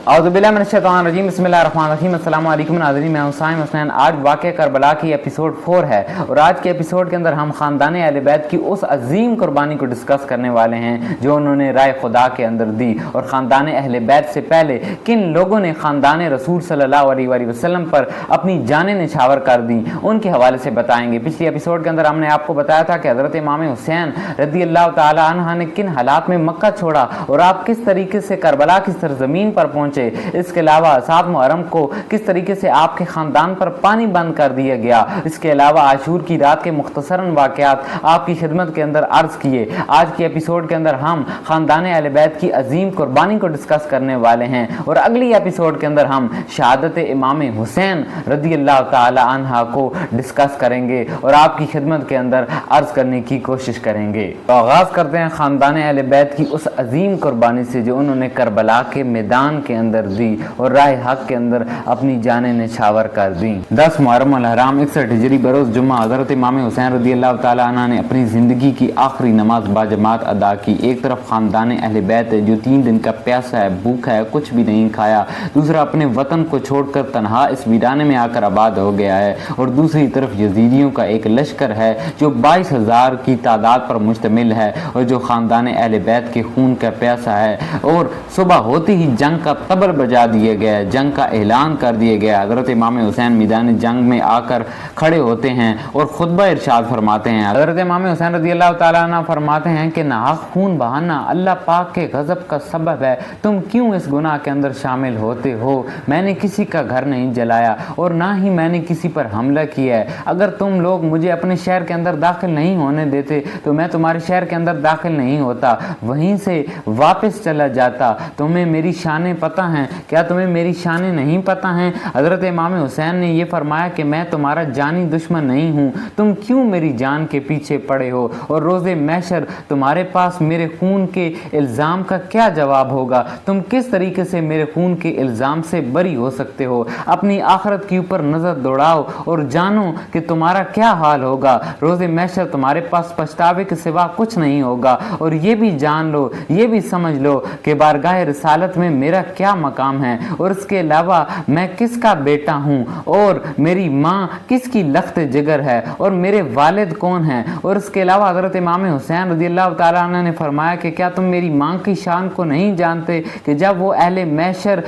औज़ुबिल्लाहिमिनश्शैतानिर्रजीम बिस्मिल्लाहिर्रहमानिर्रहीम। अस्सलाम वालेकुम नाज़रीन, मैं हुसैन हुसैन। आज वाक़या करबला की एपिसोड 4 है और आज के एपिसोड के अंदर हम ख़ानदान अहले बैत की उस अजीम कुर्बानी को डिस्कस करने वाले हैं जो उन्होंने राय खुदा के अंदर दी और ख़ानदान अहले बैत से पहले किन लोगों ने ख़ानदान रसूल सल्लल्लाहु अलैहि वसल्लम पर अपनी जानें निछावर कर दी, उनके हवाले से बताएंगे। पिछली एपिसोड के अंदर हमने आपको बताया था कि हज़रत इमाम हुसैन रज़ियल्लाहु ताला अन्हा ने किन हालात में मक्का छोड़ा और आप किस तरीके से करबला की सरजमीन पर पहुंचे। इसके अलावा 7 मुहर्रम को किस तरीके से आपके ख़ानदान पर पानी बंद कर दिया गया। इसके अलावा आशूर की रात के मुख्तसरन वाक़यात आपकी खिदमत के अंदर अर्ज़ किए। आज की एपिसोड के अंदर हम ख़ानदान अहले बैत की अजीम कुर्बानी को डिस्कस करने वाले हैं और अगली एपिसोड के अंदर हम शहादत इमाम हुसैन रज़ियल्लाहु ताला अन्हा को डिस्कस करेंगे और आपकी खिदमत के अंदर अर्ज़ करने की कोशिश करेंगे। तो आगाज़ करते हैं ख़ानदान अहले बैत की उस अजीम कुर्बानी से जो उन्होंने करबला के मैदान के अंदर दी और राह हक के अंदर अपनी जानें निछावर कर दी। 10 मुहर्रम अल हराम 61 हिजरी बरोज़ जुम्मा हज़रत इमाम हुसैन रज़ियल्लाहु ताला अन्हा ने अपनी ज़िंदगी की आखिरी नमाज बाजमात अदा की। एक तरफ ख़ानदान अहले बैत है जो 3 दिन का प्यासा है, भूखा है, कुछ भी नहीं खाया। दूसरा अपने वतन को छोड़कर तनहा इस वीराने में आकर आबाद हो गया है और दूसरी तरफ यजीदियों का एक लश्कर है जो 22,000 की तादाद पर मुश्तमिल है और जो ख़ानदान अहले बैत के खून का प्यासा है। और सुबह होते ही जंग का तबल बजा दिया गया, जंग का ऐलान कर दिया गया। हज़रत इमाम हुसैन मैदान जंग में आकर खड़े होते हैं और खुतबा इरशाद फरमाते हैं। हज़रत इमाम हुसैन रज़ियल्लाहु ताला अन्हु फरमाते हैं कि नाहक खून बहाना अल्लाह पाक के गज़ब का सबब है, तुम क्यों इस गुनाह के अंदर शामिल होते हो। मैंने किसी का घर नहीं जलाया और ना ही मैंने किसी पर हमला किया है। अगर तुम लोग मुझे अपने शहर के अंदर दाखिल नहीं होने देते तो मैं तुम्हारे शहर के अंदर दाखिल नहीं होता, वहीं से वापस चला जाता। तुम्हें मेरी शानें पता हैं, क्या तुम्हें मेरी शानें नहीं पता हैं। हज़रत इमाम हुसैन ने यह फरमाया कि मैं तुम्हारा जानी दुश्मन नहीं हूँ, तुम क्यों मेरी जान के पीछे पड़े हो और रोज़े महशर तुम्हारे पास मेरे खून के इल्ज़ाम का क्या जवाब होगा। तुम किस तरीके से मेरे खून के इल्ज़ाम से बरी हो सकते हो। अपनी आखिरत के ऊपर नज़र दौड़ाओ और जानो कि तुम्हारा क्या हाल होगा। रोज़े महशर तुम्हारे पास पछतावे के सिवा कुछ नहीं होगा और ये भी जान लो, ये भी समझ लो कि बारगाह रिसालत में मेरा क्या मकाम है और इसके अलावा मैं किसका बेटा हूँ और मेरी माँ किसकी लख्त जिगर है और मेरे वालिद कौन हैं। और इसके अलावा हज़रत इमाम हुसैन रज़ियल्लाहु ताला अन्हु ने फरमाया कि क्या तुम मेरी माँ की शान को नहीं जानते कि जब वो अहले महशर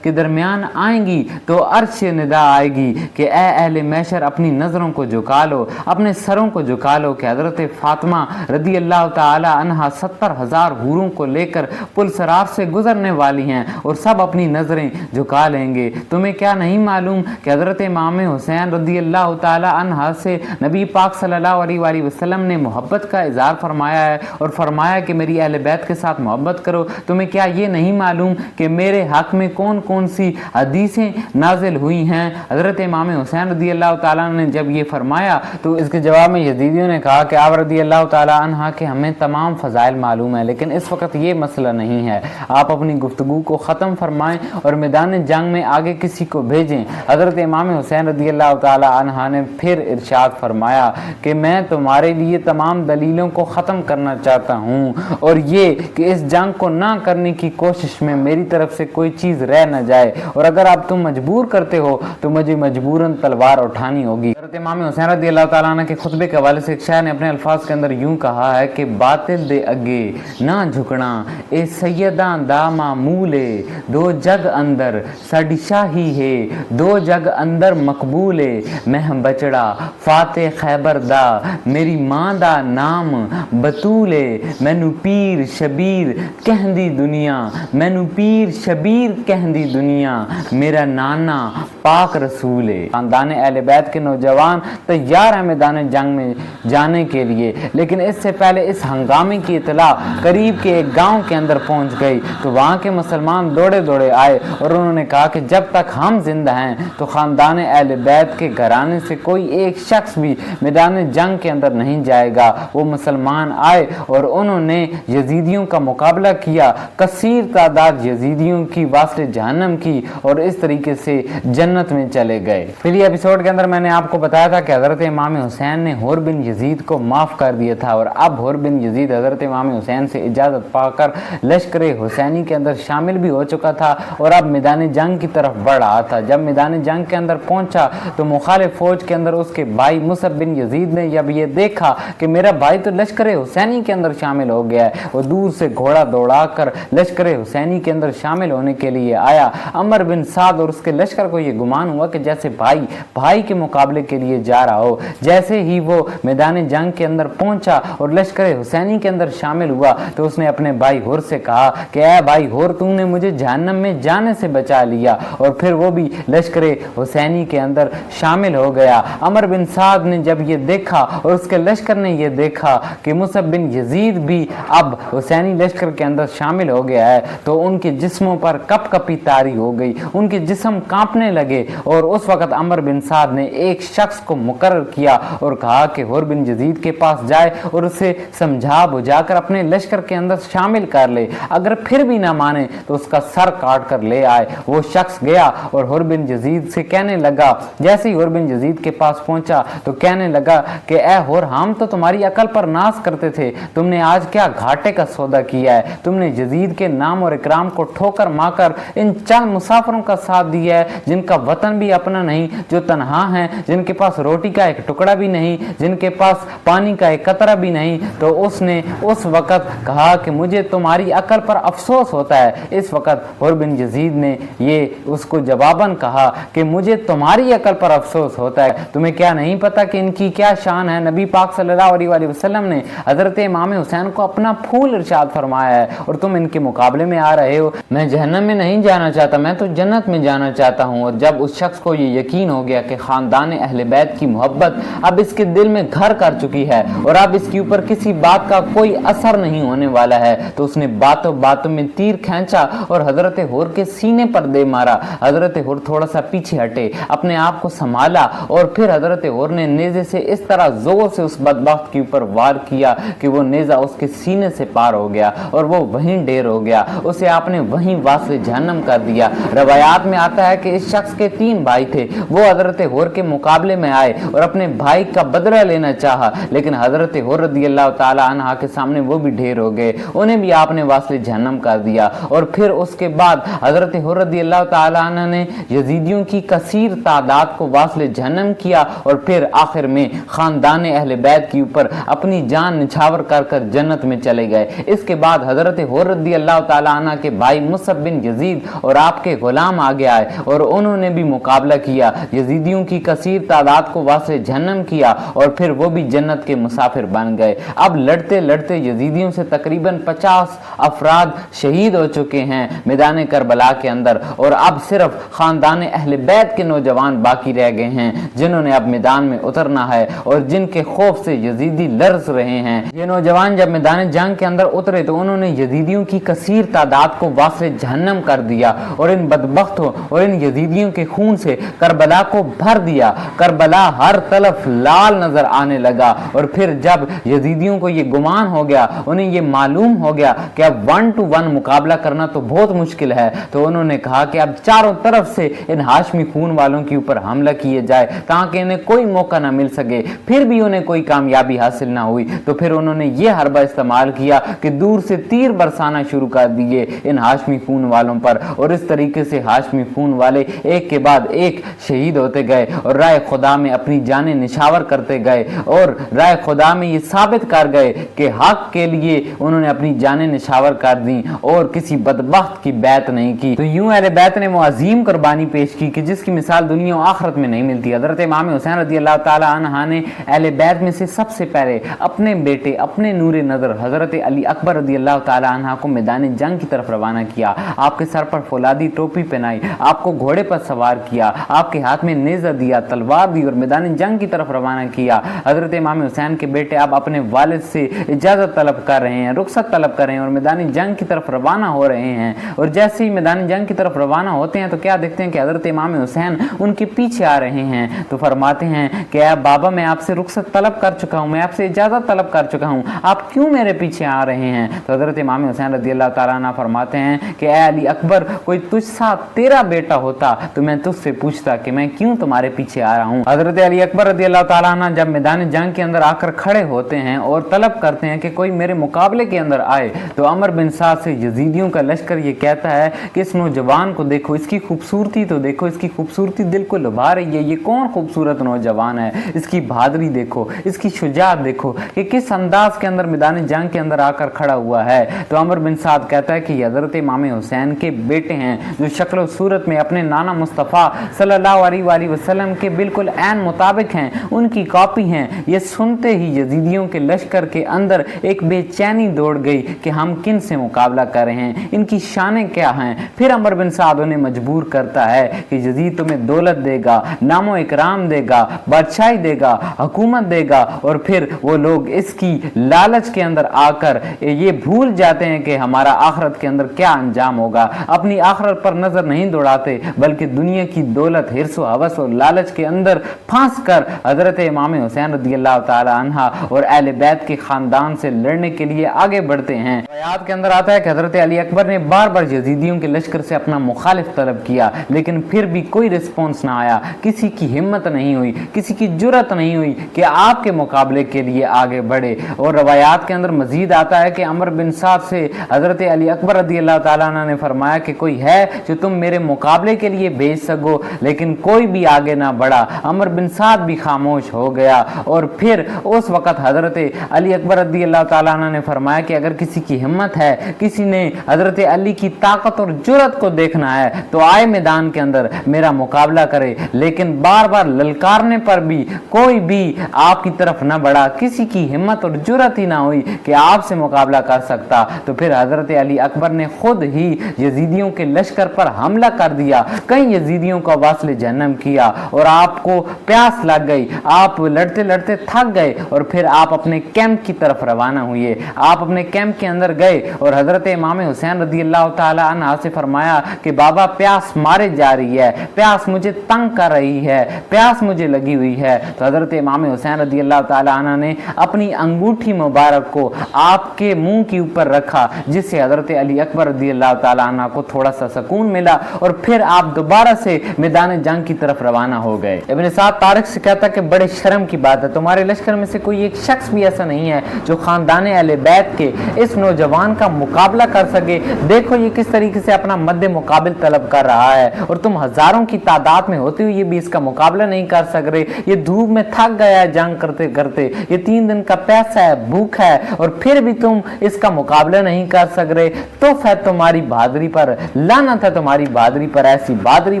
के दरमियान आएंगी तो अर्श निदा आएगी कि ए अहले महशर अपनी नज़रों को झुका लो, अपने सरों को झुका लो कि हज़रत फ़ातिमा रज़ियल्लाहु ताला अन्हा 70,000 हूरों को लेकर पुल सराफ से गुजरने वाली हैं और सब अपनी नज़रें झुका लेंगे। तुम्हें क्या नहीं मालूम कि हज़रत इमाम हुसैन रज़ियल्लाहु ताला अन्हा से नबी पाक सल्लल्लाहु अलैहि वसल्लम ने मोहब्बत का इज़हार फरमाया है और फरमाया कि मेरी अहले बैत के साथ मोहब्बत करो। तुम्हें क्या ये नहीं मालूम कि मेरे हक़ में कौन कौन सी हदीसें नाजिल हुई हैं। हज़रत इमाम हुसैन रज़ियल्लाहु ताला ने जब ये फरमाया तो इसके जवाब में यजीदियों ने कहा कि आप रज़ियल्लाहु ताला अन्हा के हमें तमाम फ़ज़ाइल मालूम है, लेकिन इस वक्त ये मसला नहीं है। आप अपनी गुफ्तगू को ख़त्म फरमाएं और मैदान जंग में आगे किसी को भेजें। हज़रत इमाम हुसैन रज़ियल्लाहु ताला अन्हा ने फिर इरशाद फरमाया कि मैं तुम्हारे लिए तमाम दलीलों को ख़त्म करना चाहता हूँ और ये कि इस जंग को ना करने की कोशिश में मेरी तरफ से कोई चीज़ रह न जाए और अगर आप तुम मजबूर करते हो तो मुझे मजबूरन तलवार उठानी होगी। हज़रत इमाम हुसैन रज़ियल्लाहु ताला अन्हु के खुतबे के हवाले से एक शायर ने अपने अल्फाज के अंदर यूँ कहा है कि बातिल दे अगे ना झुकना ए सैयदा दा मामूले, दो जग अंदर साडी शाही है, दो जग अंदर मकबूले, मैं बचड़ा फाते खैबर दा मेरी मां दा नाम बतूले, मैनू पीर शबीर कहंदी दुनिया, मैनू पीर शबीर कहंदी दुनिया, मेरा नाना पाक रसूल है। खानदान अहले बैत के नौजवान तैयार हैं मैदान जंग में जाने के लिए, लेकिन इससे पहले इस हंगामे की इतला करीब के एक गांव के अंदर पहुंच गई तो वहां के मुसलमान दौड़े दौड़े आए और उन्होंने कहा कि जब तक हम जिंदा हैं तो खानदान अहले बैत के घराने से कोई एक शख्स भी मैदान जंग के अंदर नहीं जाएगा। वो मुसलमान आए और उन्होंने यजीदियों का मुकाबला किया, कसीर तादाद यजीदियों की वास्ते जहन्नम की और इस तरीके से जन्नत में चले गए। पिछली एपिसोड के अंदर मैंने आपको बताया था कि हज़रत इमाम हुसैन ने हुर बिन यजीद को माफ़ कर दिया था और अब हुर बिन यजीद हज़रत इमाम हुसैन से इजाज़त पाकर लश्कर हुसैनी के अंदर शामिल भी हो चुका था और अब मैदान जंग की तरफ बढ़ रहा था। जब मैदान जंग के अंदर पहुंचा तो मुखालिफ फौज के अंदर उसके भाई मुसअब बिन यजीद ने जब ये देखा कि मेरा भाई तो लश्कर हुसैनी के अंदर शामिल हो गया है, वो दूर से घोड़ा दौड़ाकर लश्कर हुसैनी के अंदर शामिल होने के लिए आया। अमर बिन साद और उसके लश्कर को ये गुमान हुआ कि जैसे भाई भाई के मुकाबले के लिए जा रहा हो। जैसे ही वो मैदान जंग के अंदर पहुंचा और लश्कर हुसैनी के अंदर शामिल हुआ तो उसने अपने भाई हुर से कहा कि ऐ भाई हुर, तुमने मुझे जहन्नम में जाने से बचा लिया, और फिर वो भी लश्कर हुसैनी के अंदर शामिल हो गया। अमर बिन साद ने जब ये देखा और उसके लश्कर ने ये देखा कि मुसअब बिन यजीद भी अब हुसैनी लश्कर के अंदर शामिल हो गया है तो उनके जिस्मों पर कपकपी तारी हो गई, उनके जिस्म कांपने लगे। और उस वक्त अमर बिन साद ने एक शख्स को मुकर्रर किया और कहा कि हुर बिन यजीद के पास जाए और उसे समझा बुझाकर अपने लश्कर के अंदर शामिल कर ले, अगर फिर भी ना माने तो उसका सर काट कर ले आए। वो शख्स गया और हुर बिन यजीद से कहने लगा, जैसे ही हुर बिन यजीद के पास पहुंचा तो कहने लगा कि ऐ हुर, हम तो तुम्हारी अकल पर नाज करते थे, तुमने आज क्या घाटे का सौदा किया है। तुमने यजीद के नाम और इकराम को ठोकर मारकर इन चंद मुसाफिरों का साथ दिया है जिनका वतन भी अपना नहीं, जो तन्हा हैं, जिनके पास रोटी का एक टुकड़ा भी नहीं, जिनके पास पानी का एक कतरा भी नहीं। तो उसने उस वक्त कहा कि मुझे तुम्हारी अकल पर अफसोस होता है। इस वक्त हुर बिन यजीद ने ये उसको जवाबन कहा कि मुझे तुम्हारी अकल पर अफसोस होता है, तुम्हें क्या नहीं पता कि इनकी क्या शान है। नबी पाक सल्लल्लाहु अलैहि वसल्लम ने हजरत इमाम हुसैन को अपना फूल इरशाद फरमाया है और तुम इनके मुकाबले में आ रहे हो। मैं जहन्नम में नहीं जाना चाहता, मैं तो जन्नत में जाना चाहता हूँ। और जब उस शख्स को ये यकीन हो गया कि खानदान अहले बैत की मोहब्बत अब इसके दिल में घर कर चुकी है और अब इसके ऊपर किसी बात का कोई असर नहीं होने वाला है, तो उसने बातों बातों में तीर खींचा और हजरत हुर के सीने पर दे मारा। हजरत हुर थोड़ा सा पीछे हटे, अपने आप को संभाला और फिर हजरत हुर ने नेज़े से इस तरह जोर से उस बदबख्त के ऊपर वार किया कि वो नेज़ा उसके सीने से पार हो गया और वो वहीं ढेर हो गया। उसे आपने वहीं वास्ते जहन्नम कर दिया। रवायात में आता है कि इस शख्स के 3 भाई थे, वो हजरत हुर के मुकाबले में आए और अपने भाई का बदला लेना चाहा, लेकिन हजरत हुर रज़ियल्लाहु ताला अन्हा के सामने वो भी ढेर हो गए, उन्हें भी आपने वास्ते जहन्नम कर दिया। और फिर उसके बाद हजरत हुर रज़ियल्लाहु ताला अन्हा ने यजीदियों की कसीर तादाद को वास्ते जहन्नम किया और फिर आखिर में खानदान अहले बैत के ऊपर अपनी जान निछावर कर कर जन्नत में चले गए। इसके बाद हजरत हुर रज़ियल्लाहु ताला अन्हा के भाई मुसअब बिन यजीद और आपके गुलाम आगे आए और उन्होंने भी मुकाबला किया, यजीदियों की कसीर तादाद को वास्ते जहन्नम किया और फिर वो भी जन्नत के मुसाफिर बन गए। अब लड़ते लड़ते यजीदियों से तकरीबन 50 अफराद शहीद हो चुके हैं मैदान करबला के अंदर और अब सिर्फ खानदान अहले बैत के नौजवान बाकी रह गए हैं जिन्होंने अब मैदान में उतरना है और जिनके खौफ से यजीदी लर्ज रहे हैं। ये नौजवान जब मैदान जंग के अंदर उतरे तो उन्होंने यजीदियों की कसीर तादाद को वास्ते जहन्नम कर दिया और इन बदबख्तों और इन यजीदियों के खून से करबला को भर दिया। करबला हर तरफ लाल नजर आने लगा और फिर जब यजीदियों को ये गुमान हो गया, उन्हें ये मालूम हो गया कि अब 1 to 1 मुकाबला करना तो बहुत मुश्किल है, तो उन्होंने कहा कि अब चारों तरफ से इन हाशमी खून वालों के ऊपर हमला किए जाए ताकि इन्हें कोई मौका ना मिल सके। फिर भी उन्हें कोई कामयाबी हासिल ना हुई तो फिर उन्होंने ये हरबा इस्तेमाल किया कि दूर से तीर बरसाना शुरू कर दिए इन हाशमी खून वालों पर और इस तरीके से हाशमी खून वाले एक के बाद एक शहीद होते गए और राय खुदा में अपनी जानें निछावर करते गए और राय खुदा में ये साबित कर गए कि हक के लिए उन्होंने अपनी जानें निछावर कर दी और किसी बदबख्त की बैत नहीं की। तो यूं अहले बैत ने वो अजीम कुर्बानी पेश की कि जिसकी मिसाल दुनिया और आखिरत में नहीं मिलती। हजरत इमाम हुसैन रज़ियल्लाहु ताला अन्हा ने अहले बैत में से सबसे पहले अपने बेटे, अपने नूरे नजर हजरत अली अकबर रज़ियल्लाहु ताला अन्हा को मैदान जंग की तरफ रवाना किया। आपके सर पर फौलादी टोपी पहनाई, आपको घोड़े पर सवार किया, आपके हाथ में नेज़ा दिया, तलवार दी और मैदान जंग की तरफ रवाना किया। हजरत इमाम हुसैन के बेटे अब अपने वालिद से इजाजत तलब कर रहे हैं, रुखसत तलब कर रहे हैं और मैदान जंग की तरफ रवाना हो रहे हैं। और जैसे ही मैदान जंग की तरफ रवाना होते हैं तो क्या देखते हैं कि हजरत इमाम हुसैन उनके पीछे आ रहे हैं। तो फरमाते हैं कि अब बाबा मैं आपसे रुखसत तलब कर चुका हूँ, मैं आपसे इजाजत तलब कर चुका हूँ, आप क्यों मेरे पीछे आ रहे हैं। तो हजरत इमाम हुसैन रज़ियल्लाहु ताला अन्हु फरमाते हैं कि ऐ अली अकबर, कोई तुझ सा तेरा बेटा होता तो मैं तुझसे पूछता कि मैं क्यों तुम्हारे पीछे आ रहा हूँ। हूँ। हजरत अली अकबर रज़ी अल्लाह ताला अन्हु जब मैदान जंग के अंदर आकर खड़े होते हैं और तलब करते हैं कि कोई मेरे मुकाबले के अंदर आए, तो अमर बिन साद से यजीदियों का लश्कर ये कहता है कि इस नौजवान को देखो, इसकी खूबसूरती तो देखो, इसकी खूबसूरती दिल को लुभा रही है, ये कौन खूबसूरत नौजवान है, इसकी बहादुरी देखो, इसकी शुजाअत देखो कि किस अंदाज के अंदर मैदान जंग के अंदर आकर खड़ा हुआ है। तो अमर बिन साद कहता है कि हजरत इमाम हुसैन के बेटे हैं, जो शक्ल और सूरत में अपने नाना मुस्तफ़ा सल्लल्लाहु अलैहि वसल्लम के बिल्कुल ऐन मुताबिक हैं, उनकी कॉपी हैं। ये सुनते ही यजीदियों के लश्कर के अंदर एक बेचैनी दौड़ गई कि हम किन से मुकाबला कर रहे हैं, इनकी शानें क्या हैं। फिर अमर बिन साद उन्हें मजबूर करता है कि यजीद तुम्हें दौलत देगा, नामो इकराम देगा, बादशाही देगा, हुकूमत देगा, और फिर वो लोग इसकी लालच के अंदर आकर ये भूल जाते हैं कि हमारा आखिरत के अंदर क्या अंजाम होगा। अपनी आखिरत पर नजर नहीं दौड़ाते, बल्कि दुनिया की दौलत, हिर्स व हवस और लालच के अंदर फंस कर हजरत इमाम हुसैन रज़ियल्लाहु ताला अन्हा और अहले बैत के खानदान से लड़ने के लिए आगे बढ़ते हैं। रिवायात के अंदर आता है कि हजरत अली अकबर ने बार बार यजीदियों के लश्कर से अपना मुखालिफ तलब किया, लेकिन फिर भी कोई रिस्पॉन्स ना आया। किसी की हिम्मत नहीं हुई, किसी की जुर्रत नहीं हुई कि आपके मुकाबले के लिए आगे बढ़े। और रवायात के अंदर मजीद आता है कि अमर बिन साद से हजरत अली अकबर रज़ियल्लाहु ताला अन्हु ने फरमाया कि कोई है जो तुम मेरे मुकाबले के लिए भेज सको, लेकिन कोई भी आगे ना बढ़ा। अमर बिन साद भी खामोश हो गया। और फिर उस वक़्त हजरत अली अकबर रज़ियल्लाहु ताला अन्हु ने फरमाया कि अगर किसी की हिम्मत है, किसी ने हजरत अली की ताकत और जुर्रत को देखना है, तो आए मैदान के अंदर मेरा मुकाबला करे। लेकिन बार बार ललकारने पर भी कोई भी आपकी तरफ न बढ़ा, किसी की हिम्मत और जुर्रत ही ना हुई कि आपसे मुकाबला कर सकता। तो फिर हजरत अली अकबर ने खुद ही यजीदियों के लश्कर पर हमला कर दिया, कई यजीदियों को वास्ले जहन्नम किया, और आपको प्यास लग गई, आप लड़ते लड़ते थक गए, और फिर आप अपने कैंप की तरफ रवाना हुए। आप अपने कैंप के अंदर गए और हजरत इमाम हुसैन रज़ियल्लाहु ताला अन्हु से फरमाया कि बाबा प्यास मारे जा रही है, प्यास मुझे तंग कर रही है, प्यास मुझे लगी हुई है। तो हजरत इमाम हुसैन रज़ियल्लाहु ताला अन्हु ने अपनी अंगूठी मुबारक को आपके मुंह के ऊपर रखा, जिससे हजरत अली अकबर रज़ियल्लाहु ताला अन्हु को थोड़ा सा सुकून मिला, और फिर आप दोबारा से मैदान जंग की तरफ रवाना हो गए। इब्न साद तारिक से कहता कि बड़े शर्म की बात है, तुम्हारे लश्कर में से कोई एक शख्स भी ऐसा नहीं है जो खानदान अहले बैत के इस नौजवान का मुकाबला कर सके। देखो ये किस तरीके से अपना मद्दे मुकाबिल तलब कर रहा है, और तुम हजारों की तादाद में होते हुए भी इसका मुकाबला नहीं कर सक रहे। ये धूप में थक गया है जंग करते करते, ये 3 दिन का प्यासा है, भूख है, और फिर भी तुम इसका मुकाबला नहीं कर सक रहे। तो फिर तुम्हारी बहादुरी पर लानत है, तुम्हारी बहादुरी पर, ऐसी बहादुरी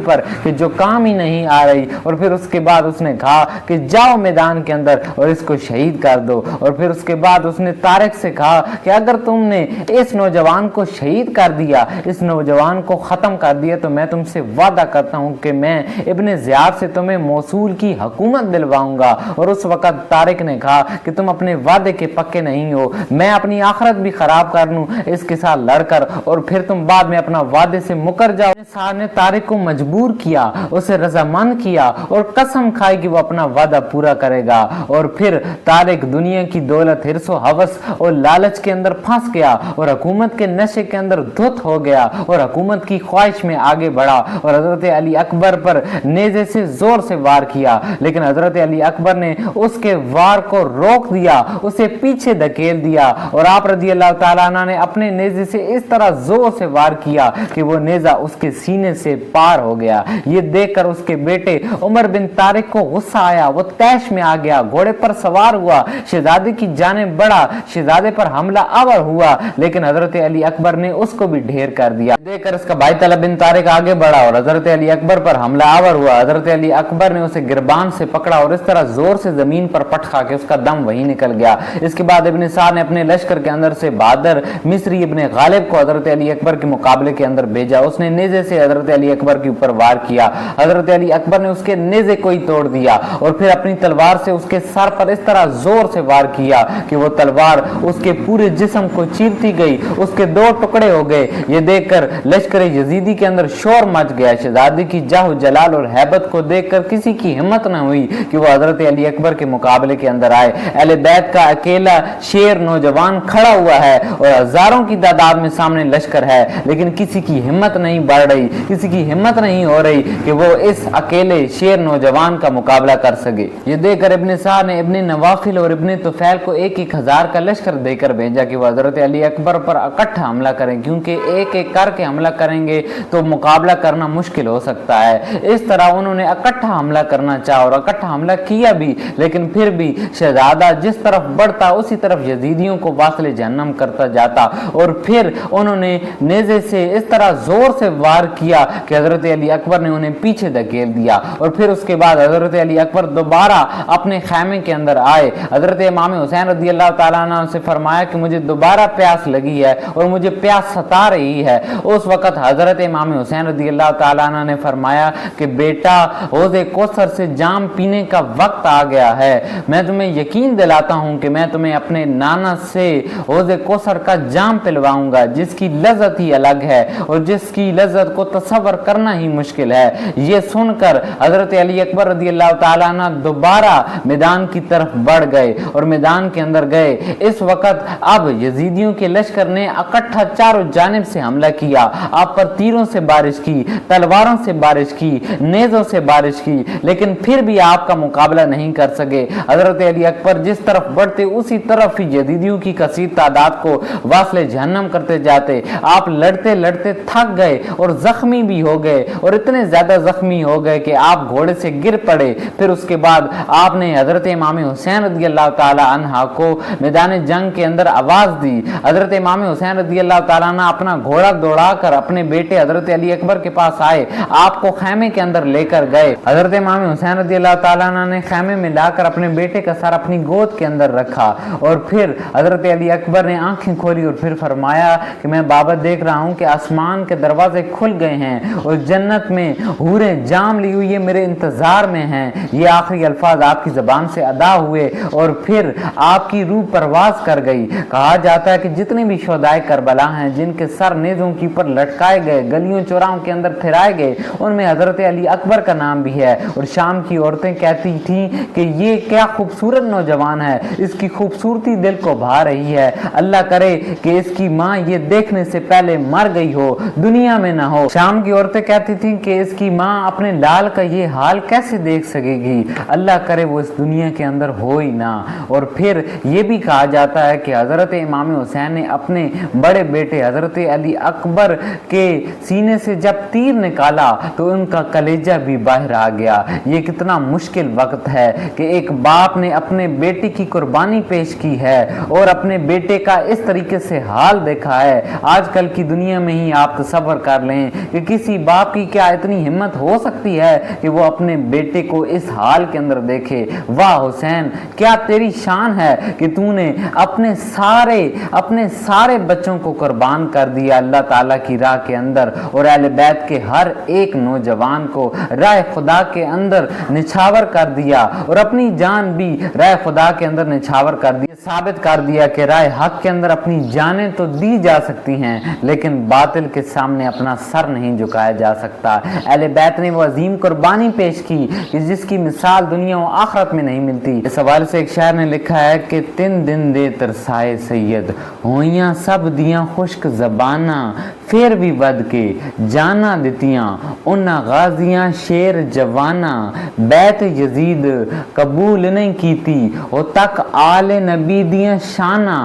पर कि जो काम ही नहीं आ रही। और फिर उसके बाद उसने कहा कि जाओ मैदान के अंदर और इसको शहीद कर दो। और फिर उसके बाद उसने तारिक से कहा कि अगर तुमने इस नौजवान को शहीद कर दिया, इस नौजवान को खत्म कर दिया, तो मैं तुमसे वादा करता हूं कि मैं इब्ने ज़ियाद से तुम्हें मौसूल की हुकूमत दिलवाऊंगा। और उस वक्त तारिक ने कहा कि तुम अपने वादे के पक्के नहीं हो, मैं अपनी आखिरत भी खराब कर लूं इसके साथ लड़कर, और फिर तुम बाद में अपना वादे से मुकर जाओ। साहब ने तारिक को मजबूर किया, उसे रजामंद किया, और कसम खाई कि वो अपना वादा पूरा करेगा। और फिर तारिक दुनिया की दौलत, हिर्स व हवस और लालच के अंदर फंस गया, और हुकूमत के नशे के अंदर धुत हो गया, और हुकूमत की ख्वाहिश में आगे बढ़ा, और हजरत अली अकबर पर नेज़े से जोर से वार किया। लेकिन हजरत अली अकबर ने उसके वार को रोक दिया, उसे पीछे धकेल दिया, और आप रज़ियल्लाहु ताला अन्हु ने अपने नेज़े से इस तरह जोर से वार किया कि वो नेज़ा उसके सीने से पार हो गया। ये देखकर उसके बेटे उमर बिन तारिक को गुस्सा आया, वो तैश में आ गया, घोड़े पर सवार हुआ, शहजादे की जानिब बढ़ा, शहजादे पर हमला आवर हुआ, लेकिन हजरत अली अकबर ने उसको भी ढेर कर दिया। देखकर उसका भाई तलब बिन तारिक आगे बढ़ा और हजरत अली अकबर पर हमला आवर हुआ। हजरत अली अकबर ने उसे गिरबान से पकड़ा और इस तरह जोर से जमीन पर पटका कि उसका दम वहीं निकल गया। इसके बाद इब्ने साद ने अपने लश्कर के अंदर से बहादुर मिस्री इब्ने गालिब को हजरत अली अकबर के मुकाबले के अंदर भेजा। उसने नेज़े से हजरत अली अकबर के ऊपर वार किया। हजरत अली अकबर ने उसके नेज़े को ही तोड़ दिया और फिर अपनी तलवार से उसके सर पर इस तरह जोर से वार किया कि वो तलवार उसके पूरे जिस्म को चीरती गई, उसके 2 टुकड़े हो गए। ये देखकर लश्कर यजीदी के अंदर शोर मच गया। शहजादे की जाह जलाल और हैबत को देखकर किसी की हिम्मत न हुई कि वो हजरत अली अकबर के मुकाबले के अंदर आए। अहले बैत का अकेला शेर नौजवान खड़ा हुआ है और हजारों की तादाद में सामने लश्कर है, लेकिन किसी की हिम्मत नहीं बढ़ रही, किसी की हिम्मत नहीं हो रही कि वो इस अकेले शेर नौजवान नौजवान का मुकाबला कर सके। ये देखकर इब्न साद ने इब्न नवाफिल और इब्न तुफैल को 1,000 का लश्कर देकर भेजा कि वह हजरत अली अकबर पर इकट्ठा हमला करें, क्योंकि एक एक करके हमला करेंगे तो मुकाबला करना मुश्किल हो सकता है। इस तरह उन्होंने इकट्ठा हमला करना चाहा और इकट्ठा हमला किया भी, लेकिन फिर भी शहजादा जिस तरफ बढ़ता उसी तरफ यजीदियों को वासिल जहन्नम करता जाता। और फिर उन्होंने नेज़े से इस तरह जोर से वार किया कि हजरत अली अकबर ने उन्हें पीछे धकेल दिया। और फिर उसके बाद हजरत अली अकबर दोबारा अपने खैमे के अंदर आए। हजरत इमाम हुसैन रज़ी अल्लाह ताला अन्हु से फरमाया कि मुझे दोबारा प्यास लगी है और मुझे प्यास सता रही है। उस वक्त हजरत इमाम हुसैन रज़ी अल्लाह ताला अन्हु ने फरमाया कि बेटा, हौज़े कौसर से जाम पीने का वक्त आ गया है। मैं तुम्हें यकीन दिलाता हूं कि मैं तुम्हें अपने नाना से हौज़े कौसर का जाम पिलवाऊंगा, जिसकी लज्जत ही अलग है और जिसकी लज्जत को तसव्वुर करना ही मुश्किल है। ये सुनकर हजरत अली अकबर रज़ी अल्लाह ताला अन्हु दोबारा मैदान की तरफ बढ़ गए और मैदान के अंदर गए। इस वक्त अब यजीदियों के लश्कर ने इकट्ठा चारों जानिब से हमला किया। आप पर तीरों से बारिश की, तलवारों से बारिश की, नेज़ों से बारिश की, लेकिन फिर भी आपका मुकाबला नहीं कर सके। हजरत अली अकबर जिस तरफ बढ़ते उसी तरफ ही यजीदियों की कसीर तादाद को वासिले जहन्नम करते जाते। आप लड़ते लड़ते थक गए और जख्मी भी हो गए और इतने ज्यादा जख्मी हो गए कि आप घोड़े से गिर पड़े। फिर उसके बाद आपने हजरत इमाम हुसैन रज़ी अल्लाह ताला अन्हा को मैदान जंग के अंदर आवाज दी। हजरत इमाम हुसैन रज़ी अल्लाह ताला अन्हा अपना घोड़ा दौड़ाकर अपने बेटे हजरत अली अकबर के पास आए, आपको खैमे के अंदर लेकर गए। हजरत इमाम हुसैन रज़ी अल्लाह ताला अन्हा ने खैमे में लाकर अपने बेटे का सर अपनी गोद के अंदर रखा और फिर हजरत अली अकबर ने आंखें खोली और फिर फरमाया कि मैं बाबा देख रहा हूं कि आसमान के दरवाजे खुल गए हैं और जन्नत में हूरें जाम ली हुई मेरे इंतजार में हैं। ये आखिरी अल्फाज आपकी जबान से अदा हुए और फिर आपकी रूह परवाज कर गई। कहा जाता है कि जितने भी शोहदाए करबला हैं जिनके सर नेज़ों के ऊपर लटकाए गए, गलियों चौराहों के अंदर फिराए गए, उनमें हजरत अली अकबर का नाम भी है। और शाम की औरतें कहती थीं कि ये क्या खूबसूरत नौजवान है, इसकी खूबसूरती दिल को भा रही है। अल्लाह करे कि इसकी माँ ये देखने से पहले मर गई हो, दुनिया में ना हो। शाम की औरतें कहती थीं कि इसकी माँ अपने लाल का ये हाल कैसे देख सकेगी, अल्लाह करे वो इस दुनिया के अंदर हो ही ना। और फिर ये भी कहा जाता है कि हजरत इमाम हुसैन ने अपने बड़े बेटे हजरत अली अकबर के सीने से जब तीर निकाला तो उनका कलेजा भी बाहर आ गया। ये कितना मुश्किल वक्त है कि एक बाप ने अपने बेटे की कुर्बानी पेश की है और अपने बेटे का इस तरीके से हाल देखा है। आजकल की दुनिया में ही आप तसव्वुर कर लें कि किसी बाप की क्या इतनी हिम्मत हो सकती है कि वो अपने बेटे को इस हाल के अंदर देखे। वाह हुसैन, क्या तेरी शान है कि तूने अपने सारे बच्चों को कुर्बान कर दिया अल्लाह ताला की राह के अंदर और अहले बैत के हर एक नौजवान को राह खुदा के अंदर निछावर कर दिया और अपनी जान भी राह खुदा के अंदर निछावर कर दिया। साबित कर दिया कि राह हक के अंदर अपनी जानें तो दी जा सकती हैं, लेकिन बातिल के सामने अपना सर नहीं झुकाया जा सकता। अहले बैत ने वो अजीम कुर्बानी पेश की कि जिसकी मिसाल दुनिया और आखिरत में नहीं मिलती। इस हवाले से एक शायर ने लिखा है कि 3 दिन दे तरसाए सैयद होइयां सब दियां खुश्क जबाना, फिर भी वद के जाना दितियां उन्ना गाजियां शेर जवाना। बैत यजीद कबूल नहीं कीती ओ तक आले नबी दियां शाना,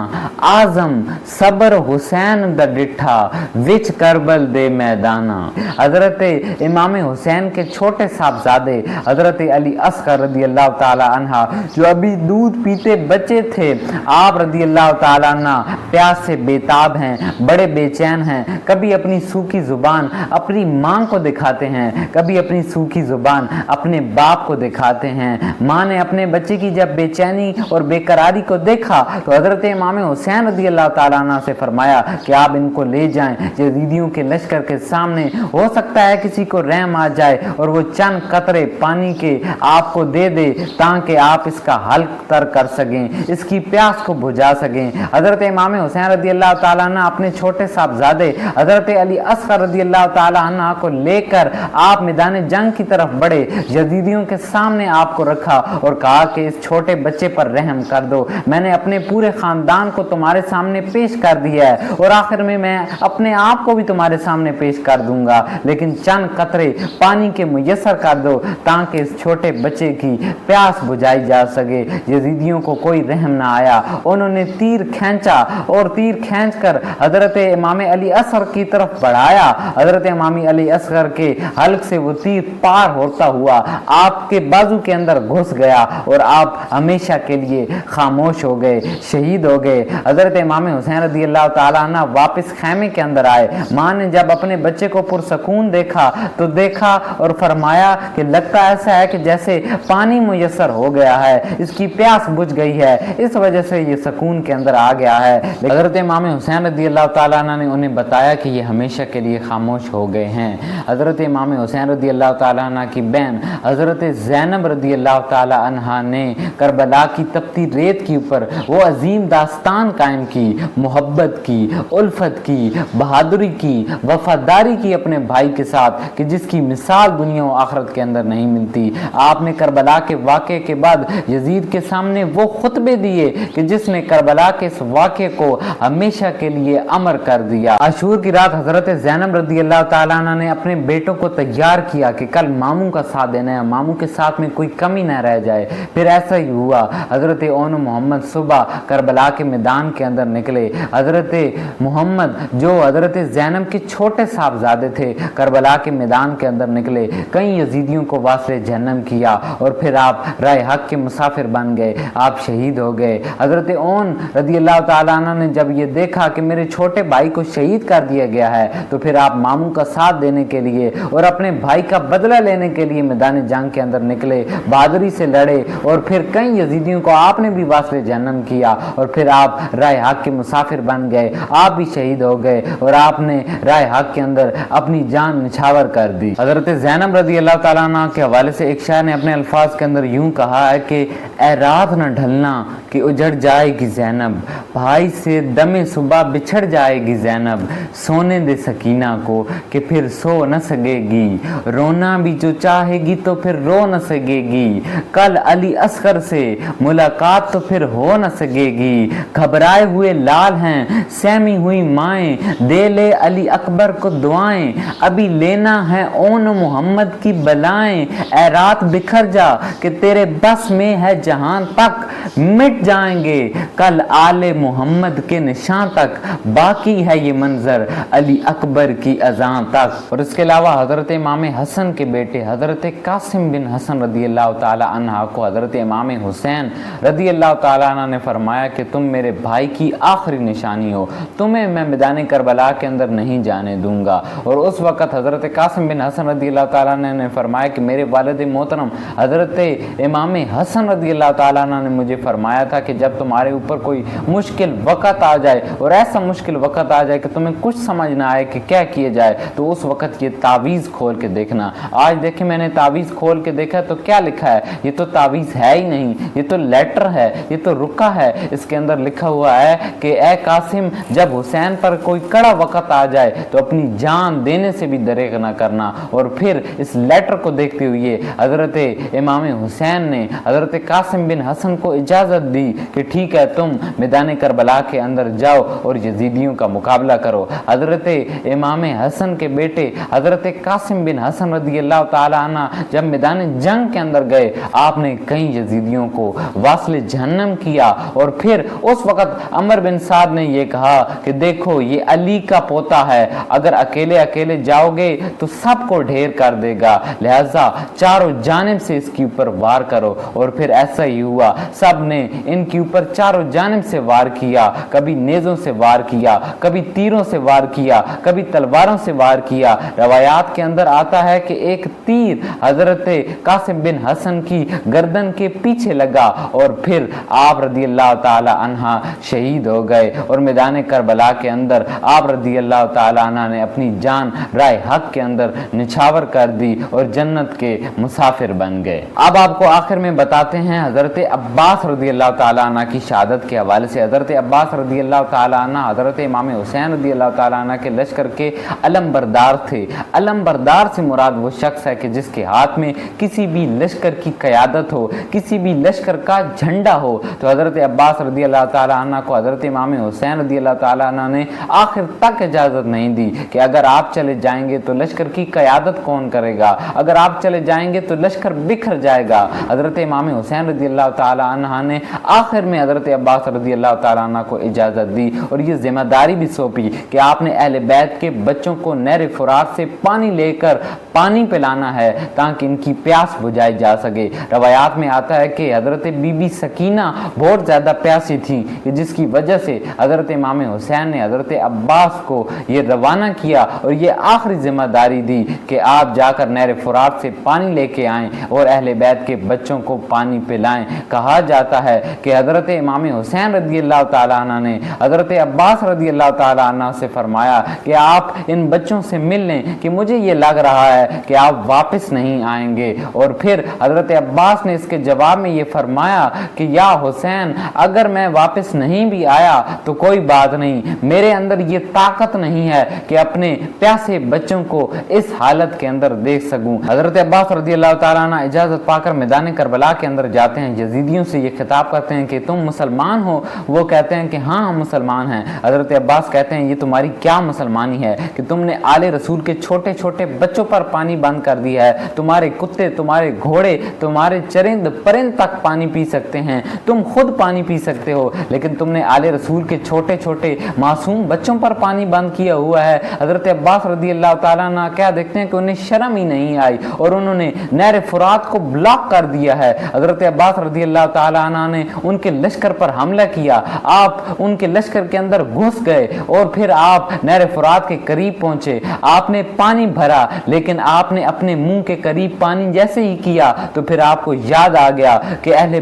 आजम सबर हुसैन दा डिठा विच करबल दे मैदाना। हजरत इमाम हुसैन के छोटे साहबजादे हजरत अली असगर रज़ी अल्लाह ताला अन्हा जो अभी दूध पीते बच्चे थे, आप रज़ी अल्लाह ताला अन्हा प्यास से बेताब हैं, बड़े बेचैन हैं। कभी अपनी सूखी जुबान अपनी माँ को दिखाते हैं, कभी अपनी सूखी जुबान अपने बाप को दिखाते हैं। माँ ने अपने बच्चे की जब बेचैनी और बेकरारी को देखा तो हजरत इमाम हुसैन रज़ी अल्लाह ताला अन्हु से फरमाया कि आप इनको ले जाएं यजीदियों के लश्कर के सामने, हो सकता है किसी को रहम आ जाए और वो चंद कतरे पानी के आपको दे दे ताकि आप इसका हल तर कर सकें, इसकी प्यास को बुझा सकें। हजरत इमाम हुसैन रज़ी अल्लाह ताला अन्हु अपने छोटे साहबजादे حضرت علی اصغر رضی اللہ تعالی عنہ کو لے کر آپ میدان جنگ کی طرف بڑھے، یزیدیوں کے سامنے آپ کو رکھا اور کہا کہ اس چھوٹے بچے پر رحم کر دو، میں نے اپنے پورے خاندان کو تمہارے سامنے پیش کر دیا ہے اور آخر میں اپنے آپ کو بھی تمہارے سامنے پیش کر دوں گا، لیکن چند قطرے پانی کے میسر کر دو تاکہ اس چھوٹے بچے کی پیاس بجھائی جا سکے۔ یزیدیوں کو کوئی رحم نہ آیا، انہوں نے تیر کھینچا اور تیر کھینچ کر حضرت امام علی اصغر کی طرف بڑھایا۔ حضرت امام علی اصغر کے حلق سے وہ تیر پار ہوتا ہوا آپ کے بازو کے اندر گھس گیا اور آپ ہمیشہ کے لیے خاموش ہو گئے، شہید ہو گئے۔ حضرت امام حسین رضی اللہ تعالیٰ عنہ واپس خیمے کے اندر آئے، ماں نے جب اپنے بچے کو پرسکون دیکھا تو دیکھا اور فرمایا کہ لگتا ایسا ہے کہ جیسے پانی میسر ہو گیا ہے، اس کی پیاس بجھ گئی ہے، اس وجہ سے یہ سکون کے اندر آ گیا ہے۔ حضرت امام حسین رضی اللہ تعالیٰ عنہ نے انہیں بتایا کہ یہ ہمیشہ کے لیے خاموش ہو گئے ہیں۔ حضرت امام حسین رضی اللہ تعالیٰ عنہ کی بہن حضرت زینب رضی اللہ تعالیٰ عنہ نے کربلا کی تپتی ریت کے اوپر وہ عظیم داستان قائم کی، محبت کی، الفت کی، بہادری کی، وفاداری کی اپنے بھائی کے ساتھ کہ جس کی مثال دنیا و آخرت کے اندر نہیں ملتی۔ آپ نے کربلا کے واقعے کے بعد یزید کے سامنے وہ خطبے دیے کہ جس نے کربلا کے اس واقعے کو ہمیشہ کے لیے امر کر دیا۔ عاشور کی رات حضرت زینب رضی اللہ تعالیٰ عنہ نے اپنے بیٹوں کو تیار کیا کہ کل ماموں کا ساتھ دینا ہے، ماموں کے ساتھ میں کوئی کمی نہ رہ جائے۔ پھر ایسا ہی ہوا، حضرت اون محمد صبح کربلا کے میدان کے اندر نکلے۔ حضرت محمد جو حضرت زینب کے چھوٹے صاحبزادے تھے کربلا کے میدان کے اندر نکلے، کئی یزیدیوں کو واصل جہنم کیا اور پھر آپ رائے حق کے مسافر بن گئے، آپ شہید ہو گئے۔ حضرت اون رضی اللہ تعالیٰ عنہ نے جب یہ دیکھا کہ میرے چھوٹے بھائی کو شہید کر دیا گیا ہے تو پھر آپ ماموں کا ساتھ دینے کے لیے اور اپنے بھائی کا بدلہ لینے کے لیے میدان جنگ کے اندر نکلے، بہادری سے لڑے اور پھر کئی یزیدیوں کو آپ نے بھی واصل جہنم کیا اور پھر آپ رائے حق کے مسافر بن گئے، آپ بھی شہید ہو گئے اور آپ نے رائے حق کے اندر اپنی جان نچھاور کر دی۔ حضرت زینب رضی اللہ تعالیٰ عنہ کے حوالے سے ایک شاعر نے اپنے الفاظ کے اندر یوں کہا ہے کہ اے رات نہ ڈھلنا کہ اجڑ جائے گی زینب، بھائی سے دم صبح بچھڑ جائے گی زینب، سونے دے سکینہ کو کہ پھر سو نہ سکے گی، رونا بھی جو چاہے گی تو پھر رو نہ سکے گی، کل علی اصغر سے ملاقات تو پھر ہو نہ سکے گی، گھبرائے ہوئے لال ہیں سہمی ہوئی مائیں، دے لے علی اکبر کو دعائیں، ابھی لینا ہے اون محمد کی بلائیں، اے رات بکھر جا کہ تیرے بس میں ہے جہاں تک، مٹ جائیں گے کل آل محمد کے نشان تک، باقی ہے یہ منظر علی اکبر کی اذان تک۔ اور اس کے علاوہ حضرت امام حسن کے بیٹے حضرت قاسم بن حسن رضی اللہ تعالی عنہ کو حضرت امام حسین رضی اللہ تعالی عنہ نے فرمایا کہ تم میرے بھائی کی آخری نشانی ہو، تمہیں میں میدان کربلا کے اندر نہیں جانے دوں گا۔ اور اس وقت حضرت قاسم بن حسن رضی اللہ تعالیٰ عنہ نے فرمایا کہ میرے والد محترم حضرت امام حسن رضی اللہ تعالیٰ عنہ نے مجھے فرمایا تھا کہ جب تمہارے اوپر کوئی مشکل وقت آ جائے اور ایسا مشکل وقت آ جائے کہ تمہیں کچھ سمجھ نہ آئے کہ کیا کیے جائے تو اس وقت یہ تعویذ کھول کے دیکھنا۔ آج دیکھیں میں نے تعویذ کھول کے دیکھا تو کیا لکھا ہے، یہ تو تعویذ ہے ہی نہیں، یہ تو لیٹر ہے، یہ تو رکا ہے۔ اس کے اندر لکھا ہوا ہے کہ اے قاسم جب حسین پر کوئی کڑا وقت آ جائے تو اپنی جان دینے سے بھی دریغ نہ کرنا۔ اور پھر اس لیٹر کو دیکھتے ہوئے حضرت امام حسین نے حضرت قاسم بن حسن کو اجازت دی کہ ٹھیک ہے تم میدان کربلا کے اندر جاؤ اور یزیدیوں کا مقابلہ کرو۔ حضرت امام حسن کے بیٹے حضرت قاسم بن حسن رضی اللہ تعالی عنہ جب میدان جنگ کے اندر گئے آپ نے کئی یزیدیوں کو واصل جہنم کیا۔ اور پھر اس وقت عمر بن سعد نے یہ کہا کہ دیکھو یہ علی کا پوتا ہے، اگر اکیلے اکیلے جاؤ گے تو سب کو ڈھیر کر دے گا، لہذا چاروں جانب سے اس کے اوپر وار کرو۔ اور پھر ایسا ہی ہوا، سب نے ان کے اوپر چاروں جانب سے وار کیا، کبھی نیزوں سے وار کیا، کبھی تیروں سے وار کیا، کبھی تلواروں سے وار کیا۔ روایات کے اندر آتا ہے کہ ایک تیر حضرت قاسم بن حسن کی گردن کے پیچھے لگا اور پھر آپ رضی اللہ تعالی عنہ شہید ہو گئے اور میدان کربلا کے اندر آپ رضی اللہ تعالی عنہ نے اپنی جان رائے حق کے اندر نچھاور کر دی اور جنت کے مسافر بن گئے۔ اب آپ کو آخر میں بتاتے ہیں حضرت عباس رضی اللہ تعالی عنہ کی شہادت शहादत के हवाले से हज़रत अब्बास रदी अल्लाह ताला अन्हु हज़रत इमाम हुसैन रदी अल्लाह ताला अन्हु के लश्कर के अलमबरदार थे। अलमबरदार से मुराद वो शख्स है कि जिसके हाथ में किसी भी लश्कर की क़यादत हो, किसी भी लश्कर का झंडा हो। तो हज़रत अब्बास रदी अल्लाह ताला अन्हु को हज़रत इमाम हुसैन रदी अल्लाह ताला अन्हु ने आखिर तक इजाज़त नहीं दी कि अगर आप चले जाएंगे तो लश्कर की क़यादत कौन करेगा, अगर आप चले जाएंगे तो लश्कर बिखर जाएगा। हज़रत इमाम हुसैन रदी अल्लाह ताला अन्हु ने आखिर में हज़रत अब्बास रदी अल्लाह ताला अन्हु को इजाज़त दी और ये ज़िम्मेदारी भी सौंपी कि आपने अहले बैत के बच्चों को नहर फुरात से पानी लेकर पानी पिलाना है ताकि इनकी प्यास बुझाई जा सके। रवायात में आता है कि हज़रत बीबी सकीना बहुत ज़्यादा प्यासी थी कि जिसकी वजह से हज़रत इमाम हुसैन ने हज़रत अब्बास को ये रवाना किया और ये आखिरी ज़िम्मेदारी दी कि आप जाकर नहर फुरात से पानी लेके आएँ और अहले बैत के बच्चों को पानी पिलाएं। कहा जाता है कि हज़रत इमाम हुसैन रदी अल्लाह ताला अन्हु ने हज़रत अब्बास रदी अल्लाह ताला अन्हु से फरमाया कि आप इन बच्चों से मिल लें कि मुझे ये लग रहा है कि आप वापस नहीं आएंगे। और फिर हज़रत अब्बास ने इसके जवाब में ये फरमाया कि या हुसैन, अगर मैं वापस नहीं भी आया तो कोई बात नहीं, मेरे अंदर ये ताकत नहीं है कि अपने प्यासे बच्चों को इस हालत के अंदर देख सकूं। हज़रत अब्बास रदी अल्लाह ताला अन्हु इजाज़त पाकर मैदान करबला के अंदर जाते हैं। यजीदियों से ये खिताब करते हैं कि तुम मुसलमान हो? वो कहते हैं कि हाँ हम मुसलमान हैं। हज़रत अब्बास कहते हैं ये तुम्हारी क्या मुसलमानी है कि तुमने आले रसूल के छोटे छोटे बच्चों पर पानी बंद कर दिया है। तुम्हारे कुत्ते, तुम्हारे घोड़े, तुम्हारे चरिंद परिंद तक पानी पी सकते हैं, तुम खुद पानी पी सकते हो, लेकिन तुमने आले रसूल के छोटे छोटे मासूम बच्चों पर पानी बंद किया हुआ है। हज़रत अब्बास रदी अल्लाह ताला अन्हु क्या देखते हैं कि उन्हें शर्म ही नहीं आई और उन्होंने नहर फुरात को ब्लॉक कर दिया है। हज़रत अब्बास रदी अल्लाह ताला अन्हु ने उनके लश्कर पर हमला किया, आप उनके लश्कर के अंदर घुस गए और फिर आप नहर फुरात के करीब पहुंचे। आपने पानी भरा, लेकिन आपने अपने मुंह के करीब पानी जैसे ही किया तो फिर आपको याद आ गया कि अहले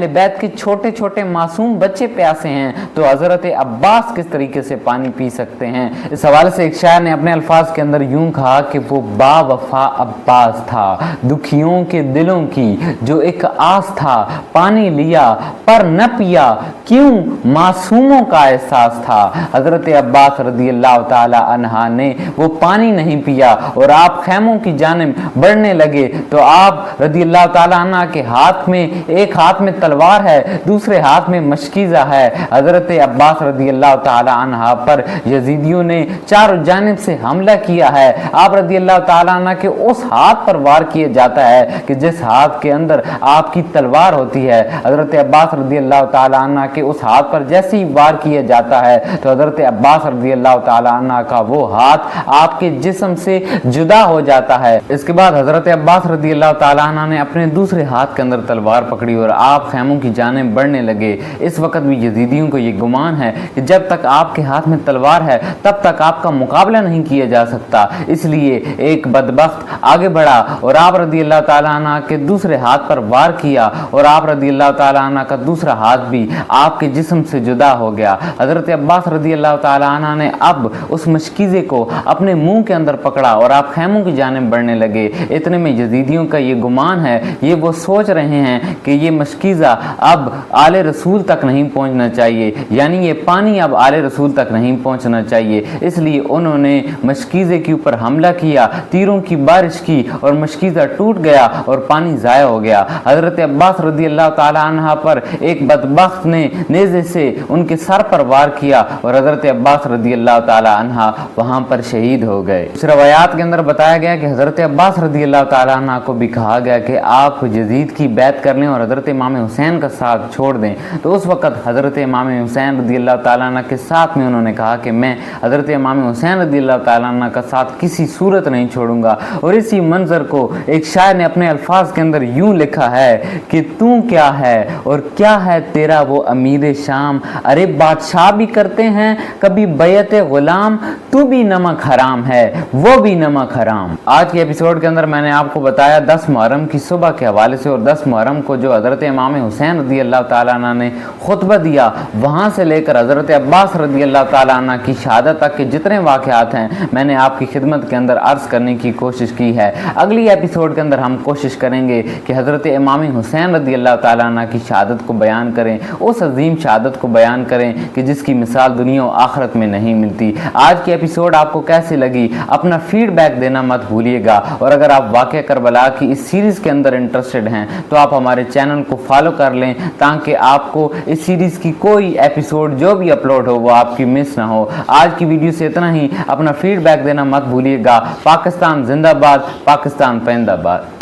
बैत के छोटे छोटे मासूम बच्चे प्यासे हैं, तो हज़रत अब्बास किस तरीके से पानी पी सकते हैं। इस हवाले से एक शायर ने अपने अल्फाज के अंदर यूं कहा कि वो बावफा अब्बास था, दुखियों के दिलों की जो एक आस था, पानी लिया पर न पिया, क्यों मासूमों का एहसास था। हज़रत अब्बास रदी अल्लाह ताला अन्हा ने वो पानी नहीं पिया और आप खैमों की जानिब बढ़ने लगे तो आप रदी अल्लाह ताला अन्हा के हाथ में एक हाथ में तलवार है, दूसरे हाथ में मशकीज़ा है। हज़रत अब्बास रदी अल्लाह ताला अन्हा पर यजीदियों ने चारों जानिब से हमला किया है। आप रदी अल्लाह ताला अन्हा के उस हाथ पर वार किया जाता है कि जिस हाथ के अंदर आपकी तलवार होती है। हज़रत अब्बास रदी अल्लाह ताला अन्हा के उस हाथ पर जैसे ही वार किया जाता है तो हज़रत अब्बास रदी अल्लाह ताला अन्हा का वो हाथ आपके जिस्म से जुदा हो जाता है। इसके बाद हज़रत अब्बास रदी अल्लाह ताला अन्हा ने अपने दूसरे हाथ के अंदर तलवार पकड़ी और आप खैमों की जानिब बढ़ने लगे। इस वक्त भी यजीदियों को ये गुमान है कि जब तक आपके हाथ में तलवार है तब तक आपका मुकाबला नहीं किया जा सकता, इसलिए एक बदबख्त आगे बढ़ा और आप रदी अल्लाह ताला अन्हा के दूसरे हाथ पर वार किया और आप रदी अल्लाह ताला अन्हा का दूसरा हाथ भी आपके जिस्म से जुदा हो गया। हज़रत अब्बास रदी अल्लाह ताला अन्हा ने अब उस मशकीज़े को अपने मुंह के अंदर पकड़ा और आप खैमों की जानिब बढ़ने लगे। इतने में यजीदियों का ये गुमान है, ये वो सोच रहे हैं कि ये मशकीज़ा अब आले रसूल तक नहीं पहुंचना चाहिए, यानी ये पानी अब आले रसूल तक नहीं पहुंचना चाहिए, इसलिए उन्होंने मशकीज़े के ऊपर हमला किया, तीरों की बारिश की और मशकीज़ा टूट गया और पानी ज़ाया हो गया। हज़रत अब्बास रदी अल्लाह ताला अन्हा पर एक बदबख्त ने नेज़े से उनके सर पर वार किया और हज़रत अब्बास रदी अल्लाह ताला अन्हा वहाँ पर शहीद हो गए। इस रवायात के अंदर बताया गया कि हज़रत अब्बास रदी अल्लाह ताला अन्हा को भी कहा गया कि आप यजीद की बैत कर लें और हज़रत इमाम हुसैन का साथ छोड़ दें। तो उस वक़्त हज़रत इमाम हुसैन रदी अल्लाह ताला अन्हा के साथ में उन्होंने कहा कि मैं हज़रत इमाम हुसैन रदी अल्लाह ताला अन्हा का साथ किसी सूरत नहीं छोड़ूंगा। और इसी मंजर को एक शायर ने अपने अल्फाज के अंदर यूं लिखा है कि तू क्या है और क्या है तेरा वो अमीर शाम, अरे बादशाह भी करते हैं कभी बैत गुलाम, तू भी नमक हराम है वो भी नमक हराम। आज के एपिसोड के अंदर मैंने आपको बताया 10 मुहर्रम की सुबह के हवाले से और 10 मुहर्रम को जो हज़रत इमाम हुसैन रदी अल्लाह ताला अन्हा ने खुतबा दिया वहाँ से लेकर हज़रत अब्बास रदी अल्लाह ताला अन्हा की शहादत तक के जितने वाक़यात हैं मैंने आपकी खिदमत के अंदर अर्ज़ करने की कोशिश की है। अगली एपिसोड के अंदर हम कोशिश करेंगे कि हज़रत इमाम हुसैन रदी अल्लाह ताला अन्हा की शहादत को बयान بیان کریں, اس عظیم شہادت کو بیان کریں کہ جس کی مثال دنیا و آخرت میں نہیں ملتی. آج کی ایپیسوڈ آپ کو کیسی لگی؟ اپنا فیڈ بیک دینا مت بھولیے گا, اور اگر آپ واقعہ کربلا کی اس سیریز کے اندر انٹرسٹڈ ہیں تو آپ ہمارے چینل کو فالو کر لیں تاکہ آپ کو اس سیریز کی کوئی ایپیسوڈ جو بھی اپلوڈ ہو وہ آپ کی مس نہ ہو. آج کی ویڈیو سے اتنا ہی. اپنا فیڈ بیک دینا مت بھولیے گا. پاکستان زندہ باد, پاکستان پائندہ باد.